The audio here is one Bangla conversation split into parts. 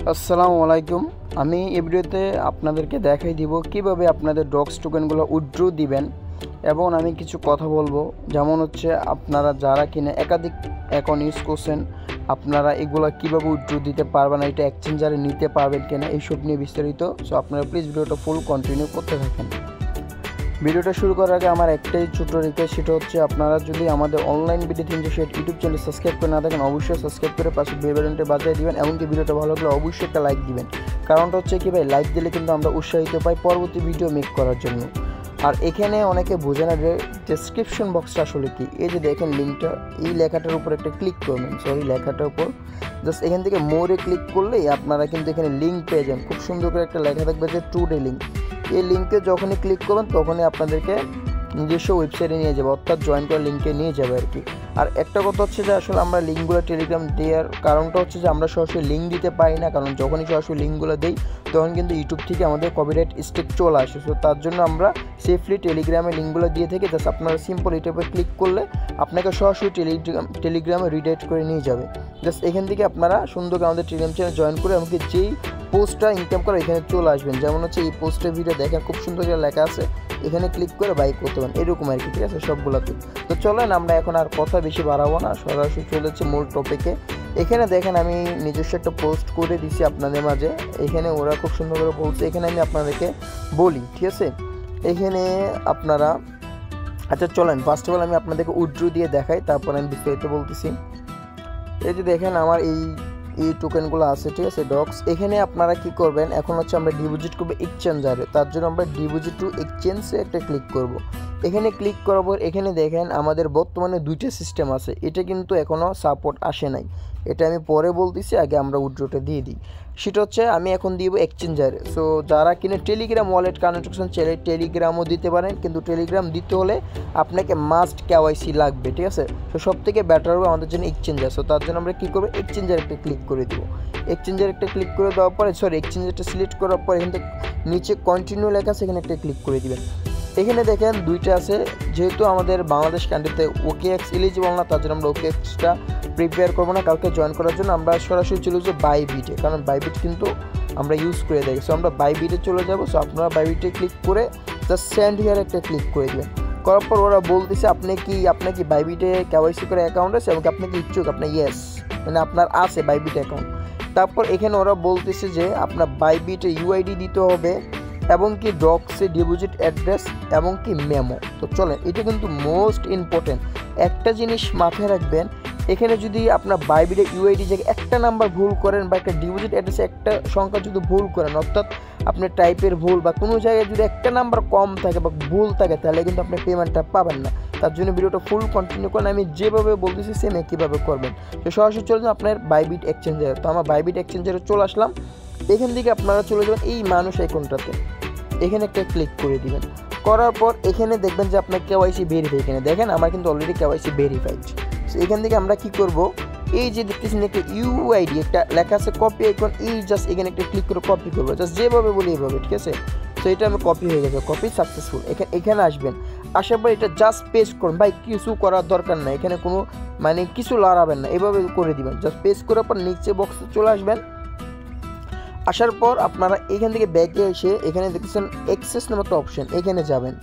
আসসালামু আলাইকুম। আমি এই ভিডিওতে আপনাদেরকে দেখাই দিব কিভাবে আপনাদের ডক্স টোকেনগুলো উইথড্র দিবেন এবং আমি কিছু কথা বলবো, যেমন হচ্ছে আপনারা যারা কিনে একাধিক অ্যাকাউন্ট ইউজ করছেন আপনারা এগুলো কিভাবে উইথড্র দিতে পারবেন, এটা এক্সচেঞ্জারে নিতে পারবেন কিনা এইসব নিয়ে বিস্তারিত। সো আপনারা প্লিজ ভিডিওটা ফুল কন্টিনিউ করতে থাকেন। ভিডিওটা শুরু করার আগে আমার একটাই ছোট রিকোয়েস্ট, সেটা হচ্ছে আপনারা যদি আমাদের online video 360 YouTube channel subscribe করে না থাকেন অবশ্যই সাবস্ক্রাইব করে পাশে বেল বাটনটা বাজিয়ে দিবেন, এমনকি ভিডিওটা ভালো লাগলে অবশ্যই একটা লাইক দিবেন। কারণটা হচ্ছে কি ভাই, লাইক দিলে কিন্তু আমরা উৎসাহিত পাই পরবর্তী ভিডিও মেক করার জন্য। আর এখানে অনেকে বোঝে না যে ডেসক্রিপশন বক্সটা আসলে কি। এই যে দেখেন লিঙ্কটা, এই লেখাটার উপর একটা ক্লিক করবেন, লেখাটার উপর জাস্ট এখান থেকে মোরে ক্লিক করলেই আপনারা কিন্তু এখানে লিঙ্ক পেয়ে যান। খুব সুন্দর করে একটা লেখা থাকবে যে টুডে লিঙ্ক। এই লিঙ্কে যখনই ক্লিক করবেন তখনই আপনাদেরকে নিজস্ব ওয়েবসাইটে নিয়ে যাবে, অর্থাৎ জয়েন করার লিঙ্কে নিয়ে যাবে আর কি। আর একটা কথা হচ্ছে যে আসলে আমরা লিঙ্কগুলো টেলিগ্রাম দেওয়ার কারণটা হচ্ছে যে আমরা সরাসরি লিঙ্ক দিতে পারি না, কারণ যখনই সরাসরি লিঙ্কগুলো দিই তখন কিন্তু ইউটিউব থেকে আমাদের কপিরাইট স্ট্রাইক চলে আসে। সো তার জন্য আমরা সেফলি টেলিগ্রামে লিঙ্কগুলো দিয়ে থাকি। জাস্ট আপনারা সিম্পল এটার উপর ক্লিক করলে আপনাকে সরাসরি টেলিগ্রামে রিডাইরেক্ট করে নিয়ে যাবে। জাস্ট এখান থেকে আপনারা সুন্দর করে আমাদের টেলিগ্রাম চ্যানেল জয়েন করে এমনকি যেই পোস্টটা ইনকাম করে এখানে চলে আসবেন। যেমন হচ্ছে এই পোস্টের ভিডিও দেখেন খুব সুন্দর করে লেখা আছে, এখানে ক্লিক করে বাই করতে পারেন, এরকম আর কি। ঠিক আছে, সবগুলোতে। তো চলেন আমরা এখন আর কথা বেশি বাড়াবো না, সরাসরি চলে যাচ্ছে মূল টপিকে। এখানে দেখেন আমি নিজস্ব একটা পোস্ট করে দিছি আপনাদের মাঝে, এখানে ওরা খুব সুন্দর করে বলছে, এখানে আমি আপনাদেরকে বলি। ঠিক আছে, এখানে আপনারা আচ্ছা চলেন ফার্স্ট অফ অল আমি আপনাদেরকে উইথড্র দিয়ে দেখাই, তারপর আমি বিস্তারিত বলতেছি। এই যে দেখেন আমার এই টোকেনগুলো আছে, ঠিক আছে, ডক্স। এখানে আপনারা কি করবেন, এখন হচ্ছে আমরা ডিপোজিট করবো এক্সচেঞ্জারে, তার জন্য আমরা ডিপোজিট টু এক্সচেঞ্জে একটা ক্লিক করব। এখানে ক্লিক করার পর এখানে দেখেন আমাদের বর্তমানে দুইটা সিস্টেম আছে, এটা কিন্তু এখনও সাপোর্ট আসে নাই, এটা আমি পরে বলতেছি, আগে আমরা উইথড্রটা দিয়ে দিই। সেটা হচ্ছে আমি এখন দিব এক্সচেঞ্জারে। সো যারা কিনে টেলিগ্রাম ওয়ালেট কানেকশন চাইলে টেলিগ্রামও দিতে পারেন, কিন্তু টেলিগ্রাম দিতে হলে আপনাকে মাস্ট কেওয়াইসি লাগবে। ঠিক আছে, তো সব থেকে বেটার হবে আমাদের জন্য এক্সচেঞ্জার। সো তার জন্য আমরা কী করবো, এক্সচেঞ্জার একটা ক্লিক করে দেবো। এক্সচেঞ্জার একটা ক্লিক করে দেওয়ার পরে এক্সচেঞ্জারটা সিলেক্ট করার পর এখান থেকে নিচে কন্টিনিউ লেখা আছে, এখানে একটা ক্লিক করে দিবেন। এখানে দেখেন দুইটা আছে, যেহেতু আমাদের বাংলাদেশ কান্ট্রিতে OKX এলিজিবল না, তার জন্য আমরা OKXটা প্রিপেয়ার করবো না কাউকে জয়েন করার জন্য, আমরা সরাসরি চলে যাবো বাইবিটে, কারণ বাইবিট কিন্তু আমরা ইউজ করে থাকি। সো আমরা বাইবিটে চলে যাবো। সো আপনারা বাইবিটে ক্লিক করে জাস্ট সেন্ড হিয়ার একটা ক্লিক করে দেবেন। করার পর ওরা বলতেছে আপনার কি বাইবিটে কেওয়াইসি করে অ্যাকাউন্ট আছে এবং আপনি কি ইচ্ছুক, আপনার ইয়েস মানে আপনার আছে বাইবিট অ্যাকাউন্ট। তারপর এখানে ওরা বলতেছে যে আপনার বাইবিটে UID দিতে হবে এবং কি ডক্সে ডিপোজিট অ্যাড্রেস এবং কি মেমো। তো চলেন, এটা কিন্তু মোস্ট ইম্পর্টেন্ট একটা জিনিস মাথায় রাখবেন। এখানে যদি আপনার বাইবিটে UID জায়গায় একটা নাম্বার ভুল করেন বা একটা ডিপোজিট অ্যাড্রেসে একটা সংখ্যা যদি ভুল করেন, অর্থাৎ আপনার টাইপের ভুল বা কোনো জায়গায় যদি একটা নাম্বার কম থাকে বা ভুল থাকে, তাহলে কিন্তু আপনি পেমেন্টটা পাবেন না। তার জন্য ভিডিওটা ফুল কন্টিনিউ করেন, আমি যেভাবে বলতেছি সেম কীভাবে করবেন। তো সরাসরি চলে যান আপনার বাইবিট এক্সচেঞ্জারে। তো আমার বাইবিট এক্সচেঞ্জারে চলে আসলাম। এখান থেকে আপনারা চলে যাবেন এই মানুষ আইকনটাতে, এখানে একটা ক্লিক করে দিবেন। করার পর এখানে দেখবেন যে আপনার KYC ভেরিফাই, এখানে দেখেন আমার কিন্তু অলরেডি KYC ভেরিফাইড। সো এখান থেকে আমরা কি করব, এই যে দেখতেছেন একটা UID একটা লেখা আছে কপি আইকন, এই জাস্ট এখানে একটা ক্লিক করে কপি করবো, জাস্ট যেভাবে বলি এইভাবে। ঠিক আছে, সো এটা আমি কপি হয়ে গেছে, কপি সাকসেসফুল। এখানে আসবেন, আসার পর এটা জাস্ট পেস্ট করুন। ভাই কিছু করার দরকার নাই, এখানে কোনো মানে কিছু লড়াবেন না, এভাবে করে দিবেন। জাস্ট পেস্ট করার পর নিচে বক্সে চলে আসবেন। আসার পর আপনারা এখান থেকে ব্যাকে এসে এখানে দেখতেছেন অ্যাক্সেস নামে একটা অপশন, এখানে যাবেন।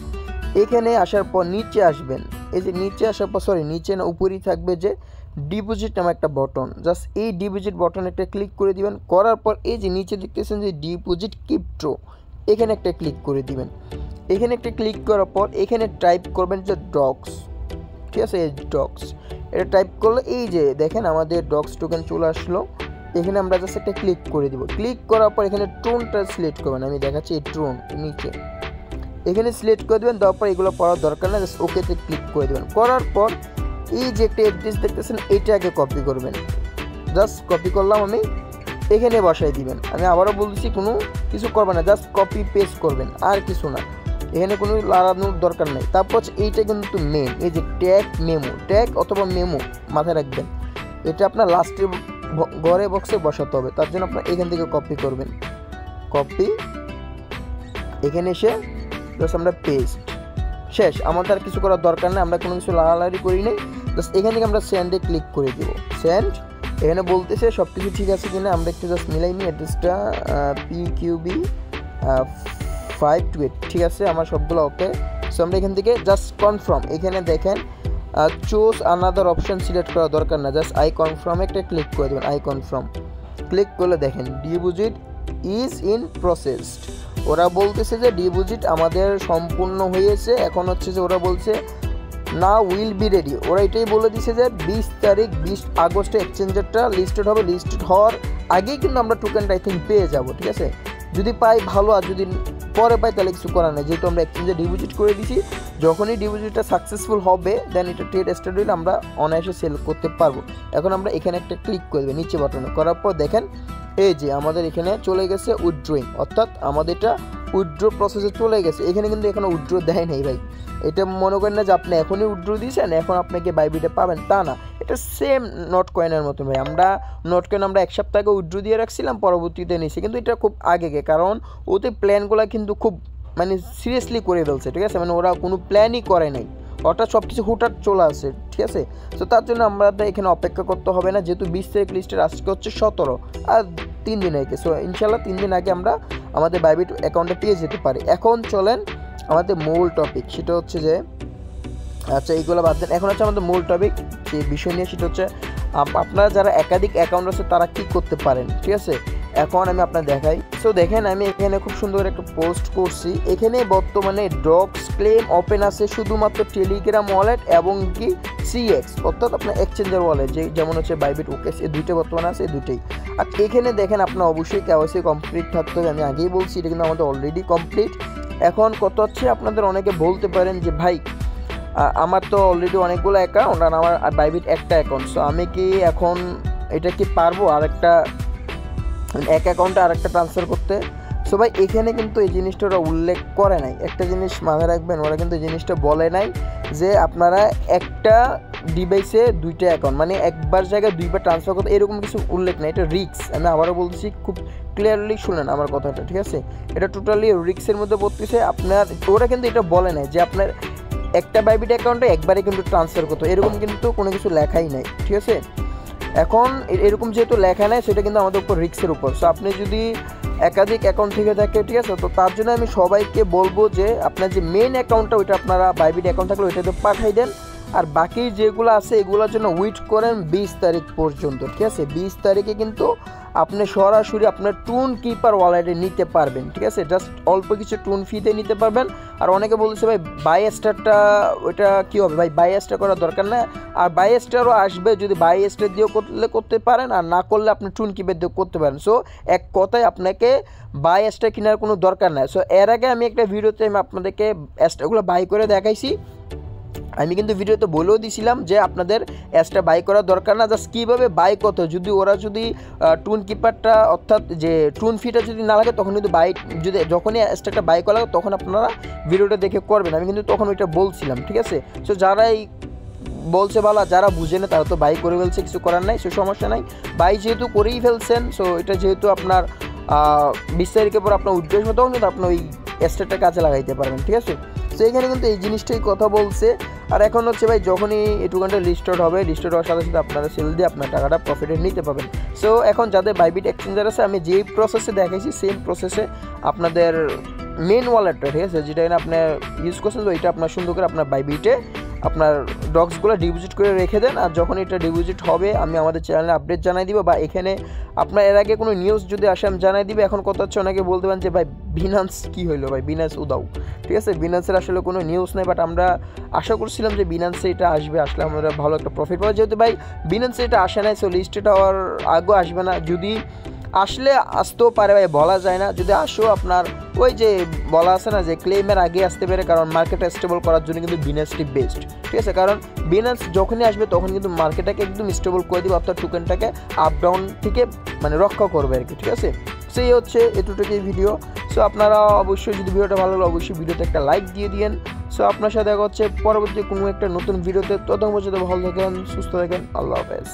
এখানে আসার পর নিচে আসবেন, এই যে নিচে আসার পর নিচে না উপরেই থাকবে যে ডিপোজিট নামে একটা বটন, জাস্ট এই ডিপোজিট বটন একটা ক্লিক করে দিবেন। করার পর এই যে নিচে দেখতেছেন যে ডিপোজিট ক্রিপ্টো, এখানে একটা ক্লিক করে দিবেন। এখানে একটা ক্লিক করার পর এখানে টাইপ করবেন যে ডক্স। ঠিক আছে, এই ডক্স এটা টাইপ করলে এই যে দেখেন আমাদের ডক্স টোকেন চলে আসলো। এখানে আমরা জাস্ট একটা ক্লিক করে দিব। ক্লিক করার পর এখানে টোনটা সিলেক্ট করবেন, আমি দেখাচ্ছি এই টোন নিচে এখানে সিলেক্ট করে দেবেন। দেওয়ার পর এগুলো পড়ার দরকার না, জাস্ট ওকেতে ক্লিক করে দেবেন। করার পর এই যে একটা অ্যাড্রেস দেখতেছেন এটা আগে কপি করবেন, জাস্ট কপি করলাম আমি, এখানে বসাই দিবেন। আমি আবারও বলছি কোনো কিছু করবেন না, জাস্ট কপি পেস্ট করবেন, আর কিছু না, এখানে কোনো লড়ানোর দরকার নেই। তারপর এইটা কিন্তু মেন, এই যে ট্যাগ মেমো, ট্যাগ অথবা মেমো মাথায় রাখবেন, এটা আপনার লাস্টের ঘরে বক্সে বসাতে হবে। তার জন্য আপনার এখান থেকে কপি করবেন, কপি, এখানে এসে জাস্ট আমরা পেস্ট, শেষ। আমাদের আর কিছু করার দরকার নেই, আমরা কোনো কিছু লাড়ালাড়ি করি নাই। জাস্ট এখান থেকে আমরা সেন্ডে ক্লিক করে দেব, সেন্ড। এখানে বলতেছে সব কিছু ঠিক আছে কিনা, আমরা একটু জাস্ট মিলাই নিই। অ্যাড্রেসটা PQB 528, ঠিক আছে, আমার সবগুলো ওকে। সো আমরা এখান থেকে জাস্ট কনফার্ম, এখানে দেখেন চুজ আনাদার অপশন সিলেক্ট করা দরকার না, জাস্ট আই কনফার্মে একটা ক্লিক করে দেবেন। আই কনফার্ম ক্লিক করলে দেখেন ডিপোজিট ইজ ইন প্রসেসড। ওরা বলতেছে যে ডিপোজিট আমাদের সম্পূর্ণ হয়েছে, এখন হচ্ছে যে ওরা বলছে না উইল বি রেডি। ওরা এটাই বলে দিছে যে 20 তারিখ 20 আগস্টে এক্সচেঞ্জারটা লিস্টেড হবে, লিস্টেড হওয়ার আগেই কিন্তু আমরা টোকেনটা আই থিঙ্ক পেয়ে যাব, ঠিক আছে। যদি পাই ভালো, আর যদি পরে পাই তাহলে কিছু করার নেই, যেহেতু আমরা এক্সচেঞ্জে ডিপোজিট করে দিছি। যখনই ডিপোজিটটা সাকসেসফুল হবে দেন এটা ট্রেড স্টার্ট হলে আমরা অনায়াসে সেল করতে পারবো। এখন আমরা এখানে একটা ক্লিক করে দেবো নিচে বাটনে, করার পর দেখেন এই যে আমাদের এখানে চলে গেছে উইথড্রয়িং, অর্থাৎ আমাদের এটা উইথড্র প্রসেসে চলে গেছে। এখানে কিন্তু এখনো উইথড্র দেয় নাই ভাই, এটা মনে করেন না যে আপনি এখনই উইথড্র দিয়েছেন এখন আপনাকে বাইবিটে পাবেন, তা না। এটা সেম নট কয়েনের মতো ভাই, আমরা নট কয়েন আমরা 1 সপ্তাহ আগে উইথড্র দিয়ে রাখছিলাম, পরবর্তীতে নিয়েছি, কিন্তু এটা খুব আগে, কারণ ওতে প্ল্যানগুলো কিন্তু খুব মানে সিরিয়াসলি করে ফেলছে, ঠিক আছে, মানে ওরা কোনো প্ল্যানই করে নাই, অর্থাৎ সব কিছু হুটহাট চলে আসে, ঠিক আছে। তো তার জন্য আমরা এখানে অপেক্ষা করতে হবে না, যেহেতু 20 তারিখ লিস্টের আজকে হচ্ছে 17 আর 3 দিন আগে। সো ইনশাল্লাহ 3 দিন আগে আমরা আমাদের বাইবিট অ্যাকাউন্টে পেয়ে যেতে পারি। এখন চলেন আমাদের মূল টপিক, সেটা হচ্ছে যে আচ্ছা এইগুলো বাদ দেন, এখন হচ্ছে আমাদের মূল টপিক যে বিষয় নিয়ে, সেটা হচ্ছে আপনারা যারা একাধিক অ্যাকাউন্ট আছে তারা কি করতে পারেন, ঠিক আছে। এখন আমি আপনার দেখাই। সো দেখেন আমি এখানে খুব সুন্দর একটা পোস্ট করছি, এখানে বর্তমানে ডক্স ক্লেম ওপেন আছে শুধুমাত্র টেলিগ্রাম ওয়ালেট এবং কি CX, অর্থাৎ আপনার এক্সচেঞ্জার ওয়ালেট, যেমন হচ্ছে বাইবিট ওকেস, এই দুইটা বর্তমানে আছে, এই দুইটাই। আর এখানে দেখেন আপনার অবশ্যই KYC কমপ্লিট থাকতে হবে, আমি আগেই বলছি এটা কিন্তু আমাদের অলরেডি কমপ্লিট। এখন কত হচ্ছে আপনাদের অনেকে বলতে পারেন যে ভাই আমার তো অলরেডি অনেকগুলো অ্যাকাউন্ট আর আমার বাইবিট একটা অ্যাকাউন্ট, সো আমি কি এখন এটা কি পারবো আরেকটা এক অ্যাকাউন্টে আরেকটা ট্রান্সফার করতে? সো ভাই এখানে কিন্তু এই জিনিসটা ওরা উল্লেখ করে নাই, একটা জিনিস মাথায় রাখবেন, ওরা কিন্তু এই জিনিসটা বলে নাই যে আপনারা একটা ডিভাইসে দুইটা অ্যাকাউন্ট মানে একবার জায়গায় দুইবার ট্রান্সফার করতে, এরকম কিছু উল্লেখ নেই, এটা রিস্ক। আমি আবারও বলতেছি, খুব ক্লিয়ারলি শুনেন আমার কথাটা, ঠিক আছে, এটা টোটালি রিস্কের মধ্যে পড়তেছে আপনার। ওরা কিন্তু এটা বলে নাই যে আপনার একটা বাইবিট অ্যাকাউন্টে একবারে কিন্তু ট্রান্সফার করতে, এরকম কিন্তু কোনো কিছু লেখাই নাই, ঠিক আছে। এখন এরকম যেহেতু লেখা নেয় সেটা কিন্তু আমাদের উপর রিস্কের উপর। সো আপনি যদি একাধিক অ্যাকাউন্ট থেকে থাকে, ঠিক আছে, তো তার জন্য আমি সবাইকে বলবো যে আপনার যে মেন অ্যাকাউন্টটা ওইটা আপনারা বাইবিট অ্যাকাউন্ট থাকলে ওইটাতে পাঠাই দেন, আর বাকি যেগুলো আছে এগুলোর জন্য ওয়েট করেন 20 তারিখ পর্যন্ত, ঠিক আছে। 20 তারিখে কিন্তু আপনি সরাসরি আপনার টুন কিপার ওয়ালেটে নিতে পারবেন, ঠিক আছে, জাস্ট অল্প কিছু টুন ফিতে নিতে পারবেন। আর অনেকে বলছে ভাই বাই স্টারটা ওইটা কী হবে, ভাই বাই স্টার করার দরকার না, আর বাই স্টারও আসবে, যদি বাই স্টার দিয়েও করতে পারেন, আর না করলে আপনি টুন কিপার দিয়েও করতে পারেন। সো এক কথায় আপনাকে বাই স্টার কেনার কোনো দরকার নাই। সো এর আগে আমি একটা ভিডিওতে আমি আপনাদেরকে স্টারগুলো বাই করে দেখাইছি, আমি কিন্তু ভিডিওতে বলেও দিছিলাম যে আপনাদের অ্যাসটা বাই করার দরকার না, জাস্ট কীভাবে বাই করতে হয়। যদি ওরা যদি টুন কিপারটা অর্থাৎ যে টুন ফিটা যদি না লাগে তখন কিন্তু যদি যখনই অ্যাসটা বাই করা লাগে তখন আপনারা ভিডিওটা দেখে করবেন, আমি কিন্তু তখন ওইটা বলছিলাম, ঠিক আছে। সো যারাই বলছে ভালো, যারা বুঝে না তারা তো বাই করে ফেলছে, কিছু করার নাই, সে সমস্যা নাই, বাই যেহেতু করেই ফেলছেন। সো এটা যেহেতু আপনার 20 তারিখের পর আপনার উদ্দেশ্য তখন কিন্তু আপনি ওই অ্যাসটা কাজে লাগাইতে পারবেন, ঠিক আছে। সো এখানে কিন্তু এই জিনিসটাই কথা বলছে। আর এখন হচ্ছে ভাই যখনই এই টোকেনটা লিস্টেড হবে, লিস্টেড হওয়ার সাথে সাথে আপনারা সেল দিয়ে আপনার টাকাটা প্রফিটে নিতে পারবেন। সো এখন যাদের বাইবিট এক্সচেঞ্জার আছে আমি যেই প্রসেসে দেখাইছি সেম প্রসেসে আপনাদের মেন ওয়ালেটটা, ঠিক আছে, যেটা আপনি ইউজ করছেন, তো এটা আপনার সুন্দর করে আপনার বাইবিটে আপনার ডক্সগুলো ডিপোজিট করে রেখে দেন। আর যখন এটা ডিপোজিট হবে আমি আমাদের চ্যানেলে আপডেট জানাই দিব, বা এখানে আপনার এর আগে কোনো নিউজ যদি আসে আমি জানাই দিবে। এখন কথা হচ্ছে অনেকে বলতে পারেন যে ভাই বিনান্স কী হইলো, ভাই বিনান্স উদাও, ঠিক আছে, বিনান্সের আসলে কোনো নিউজ নেই, বাট আমরা আশা করছিলাম যে বিনান্সে এটা আসবে, আসলে আমরা ভালো একটা প্রফিট পাবো। যেহেতু ভাই বিনান্সে এটা আসে নাই, সো লিস্টেড হওয়ার আগেও আসবে না, যদি আসলে আসতেও পারে ভাই, বলা যায় না। যদি আসেও আপনার ওই যে বলা আছে না যে ক্লেমের আগে আসতে পারে, কারণ মার্কেটটা স্টেবল করার জন্য কিন্তু বিনান্সটি বেস্ট, ঠিক আছে, কারণ বিনান্স যখনই আসবে তখন কিন্তু মার্কেটটাকে একদম স্টেবল করে দিবে, অর্থাৎ টোকেনটাকে আপ ডাউন থেকে মানে রক্ষা করবে আর কি, ঠিক আছে। সেই হচ্ছে এতটুকুই ভিডিও। সো আপনারা অবশ্যই যদি ভিডিওটা ভালো লাগে অবশ্যই ভিডিওতে একটা লাইক দিয়ে দিন। সো আপনার সাথে দেখা হচ্ছে পরবর্তী কোনো একটা নতুন ভিডিওতে, ততক্ষণ পর্যন্ত ভালো থাকেন, সুস্থ থাকেন, আল্লাহ হাফেজ।